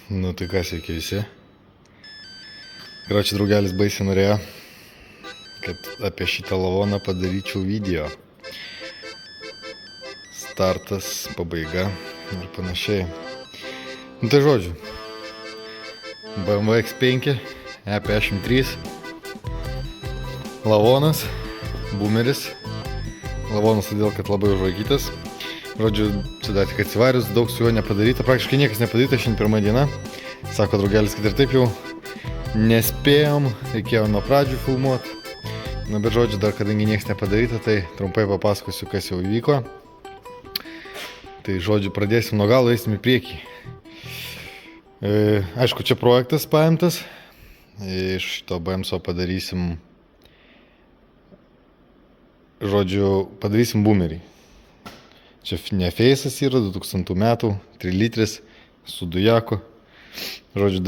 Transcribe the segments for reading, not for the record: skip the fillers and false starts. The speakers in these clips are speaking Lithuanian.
Nu tai kas, sveiki visi. Gročiai draugelis baisiai norėjo, kad apie šitą lavoną padaryčiau video. Startas, pabaiga ir panašiai. Nu tai žodžiu. BMW X5, E53, lavonas, boomeris. Lavonas todėl, kad labai užvaikytas. Žodžiu, čia dar tik atsivarius, daug su juo nepadaryta, praktiškai niekas nepadaryta, šiandien pirmą dieną. Sako draugelis, kad ir taip jau nespėjom, reikėjo nuo pradžių filmuoti. Na, bet žodžiu, dar kadangi niekas nepadaryta, tai trumpai papasakosiu, kas jau įvyko. Tai žodžiu, pradėsim nuo galo, eisim į priekį. Aišku, čia projektas paimtas. Iš to BMSO padarysim, žodžiu, padarysim boomerį. Čia ne Face'as yra, 2000 metų, 3 litris, su dujaku. Žodžiu,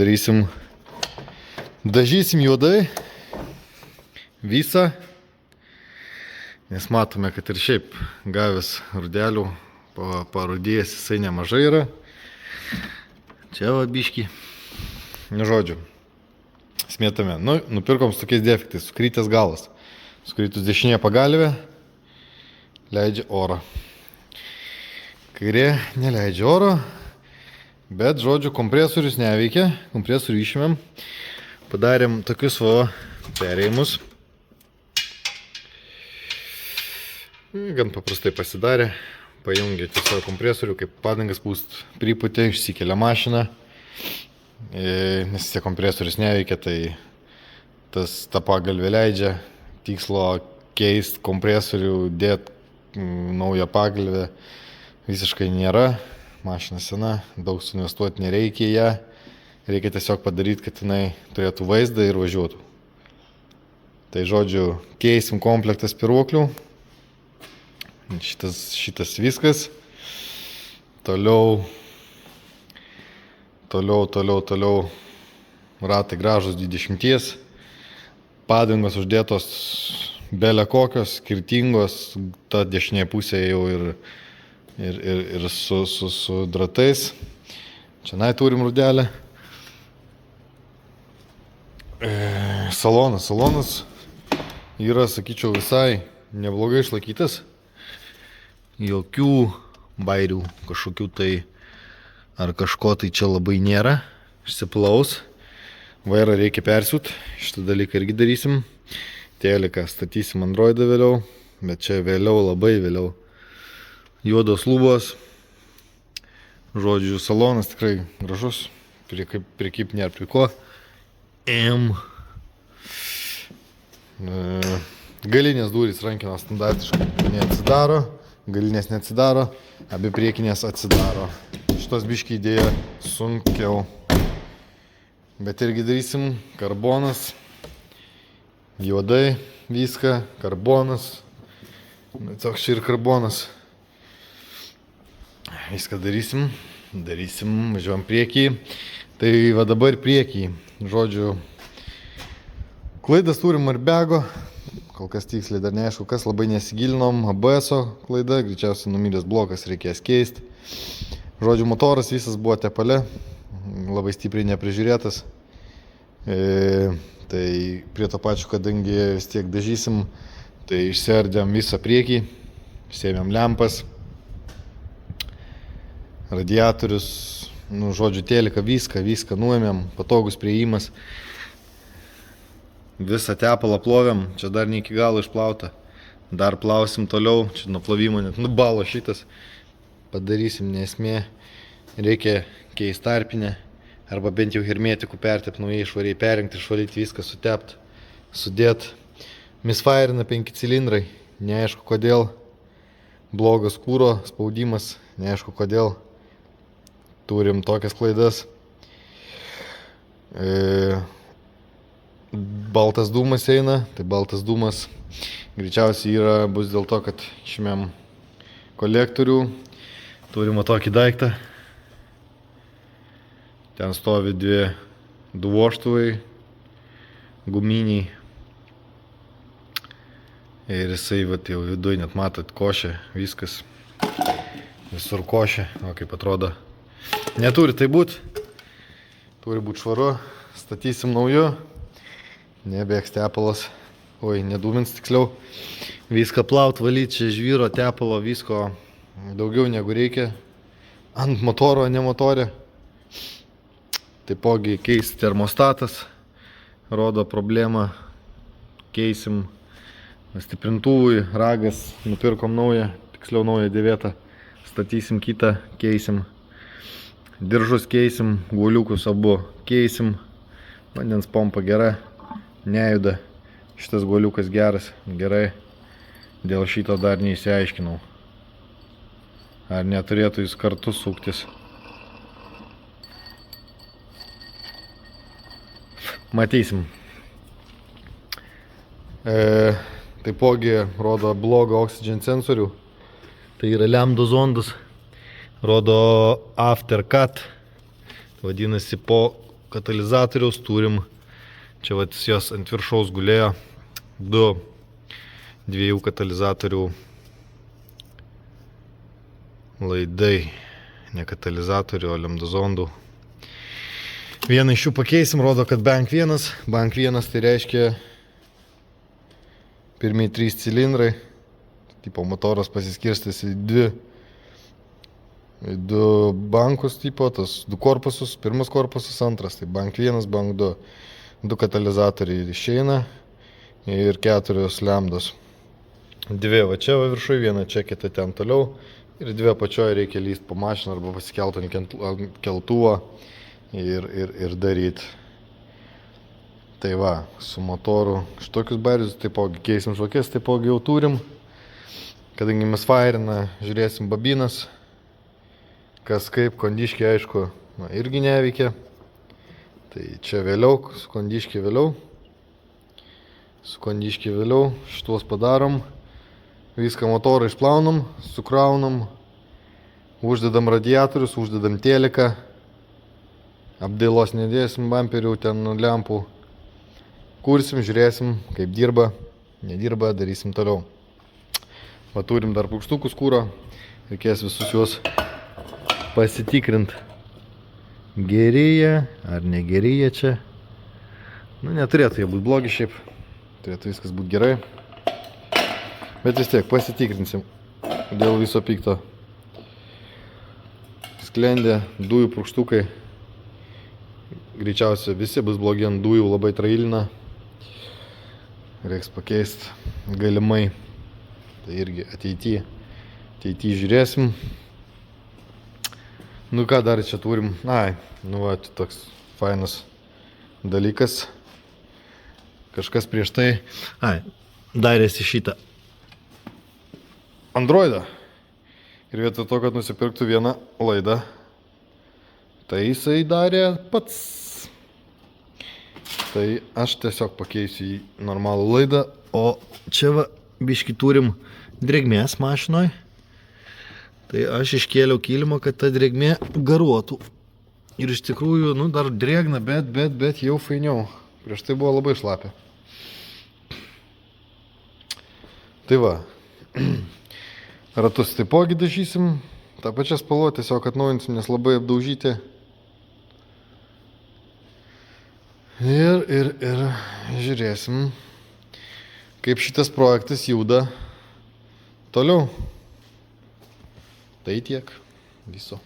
dažysim juodai visą, nes matome, kad ir šiaip gavęs rudelių, parudėjęs jisai nemažai yra. Čia va biški. Žodžiu, smėtame. Nupirkom su tokiais defektais, sukrytęs galas. Sukrytus dešinė pagalvė, leidžia orą. Kairė neleidžia oro, bet, žodžiu, kompresorius neveikia, kompresorių išėmėm, padarėm tokius perėjimus. Gan paprastai pasidarė, pajungė tiesiog kompresorių, kaip padangas pūst, pripūtė, išsikelia mašiną, nes tie kompresorius neveikia, tai ta pagalvė leidžia, tikslo keist kompresorių, dėt naują pagalvę. Visiškai nėra, mašina sena, daug suinvestuoti nereikia ją, reikia tiesiog padaryti, kad jinai turėtų vaizdą ir važiuotų. Tai žodžiu, keisim komplektą spyruoklių, šitas viskas, toliau, ratai gražus 20, padangos uždėtos belė kokios, skirtingos, ta dešinė pusė jau ir su dratais. Čia turim rudelę. Salonas yra, sakyčiau, visai neblogai išlaikytas. Jokių bairių kažkokių tai ar kažko tai čia labai nėra. Išsiplaus. Vairą reikia persiūt. Šitą dalyką irgi darysim. Teliką statysim Androidą vėliau. Bet čia vėliau, labai vėliau. Juodos lubos. Žodžiu, salonas tikrai gražus. Prikip nėra prie ko. Galinės durys rankenos standartiškai neatsidaro. Galinės neatsidaro. Abi priekinės atsidaro. Šitos biški idėja sunkiau. Bet irgi darysim. Karbonas. Juodai viską. Karbonas. Toks čia ir karbonas. Viską darysim, važiuojam priekį. Tai va dabar priekį. Žodžiu, klaidas turim airbego, kol kas tiksliai dar neaišku, kas, labai nesigilinom. ABS-o klaida, greičiausiai numylės blokas reikės keisti. Žodžiu, motoras visas buvo tepale, labai stipriai neprižiūrėtas. Tai prie to pačio, kadangi vis tiek dažysim, tai išsiardėm visą priekį, sėmėm lempas. Radiatorius, žodžiu, teliką, viską nuėmėm, patogus priėjimas. Visą tepalą plovėm, čia dar ne iki galo išplauta. Dar plausim toliau, čia nuo plovimo net nubalo šitas. Padarysim, nesmė. Reikia keisti tarpinę, arba bent jau hermetikų pertep, naujai švariai perrinkti, išvalyti viską, sutept, sudėt. Misfairina 5 cilindrai, neaišku kodėl. Blogas kūro spaudimas, neaišku kodėl. Turim tokias klaidas. Baltas dūmas eina, tai baltas dūmas greičiausiai bus dėl to, kad išmėm kolektorių. Turim tokį daiktą. Ten stovi du vožtuvai guminiai. Ir jisai jau viduje net matot košę, viskas. Visur košė, o kaip atrodo. Neturi tai būti. Turi būti švaru, statysim nauju, nebėgs tepalas, nedūmins tiksliau. Viską plaut, valyti, čia žvyro, tepalo, visko daugiau negu reikia. Ant motoro, ne motorė. Taipogi keis termostatas, rodo problemą, keisim stiprintuvui, ragas, nupirkom naują, tiksliau naują dėvėtą, statysim kitą, keisim. Diržus keisim, guoliukus abu keisim, vandens pompa gera, nejuda, šitas guoliukas geras, gerai, dėl šito dar neįsiaiškinau. Ar neturėtų jis kartu suktis. Matysim. Taipogi rodo blogą oxygen sensorių, tai yra lambda zondas. Rodo aftercut, vadinasi po katalizatoriaus turim, čia jos ant viršaus gulėjo, dviejų katalizatorių laidai, ne katalizatorių, o lambda zondų. Vieną iš jų pakeisim, rodo, kad bank 1 tai reiškia pirmieji 3 cilindrai, tipo motoras pasiskirstęs į du bankus, tipo, tas 2 korpusus, pirmas korpusas, antras, tai bank 1, bank 2, 2 katalizatoriai išeina ir 4 lambdos. 2 va čia va viršui, 1 čia, kita ten toliau ir 2 apačioje reikia lyst po mašiną arba pasikelt ant keltuvo ir daryti. Tai va, su motoru šitokius barius, taipogi keisim žvakės, taipogi jau turim, kadangi mes fairina, žiūrėsim babinas. Kas kaip, kondiškė aišku, irgi neveikia. Tai čia vėliau, su kondiškė vėliau. Šituos padarom. Viską motorą išplaunam, sukraunam. Uždedam radiatorius, uždedam teliką. Apdailos nedėsim, bamperių, ten lempų. Kursim, žiūrėsim, kaip dirba. Nedirba, darysim toliau. Va turim dar purkštukus kūro. Reikės visus juos pasitikrint, gerėja ar negerėja čia. Neturėtų jie būti blogi šiaip, turėtų viskas būti gerai. Bet vis tiek pasitikrinsim dėl viso pikto. Sklendė, dujų purkštukai. Greičiausiai visi bus blogi ant dujų, labai trailina. Reiks pakeisti galimai. Tai irgi ateityje žiūrėsim. Ką dar čia turim? Va, čia toks fainas dalykas. Kažkas prieš tai, darėsi šitą Androidą. Ir vietoj to, kad nusipirktų vieną laidą, tai jisai darė pats. Tai aš tiesiog pakeisiu į normalų laidą, o čia va, biškį turim drėgmės mašinoj. Tai aš iškėliau kilimą, kad ta drėgmė garuotų. Ir iš tikrųjų, dar drėgna, bet jau fainiau. Prieš tai buvo labai šlapia. Tai va. Ratus taipogi dažysim. tą pačią spalvą tiesiog atnaujinsim, nes labai apdaužyti. Ir žiūrėsim, kaip šitas projektas juda toliau. Tai tiek viso.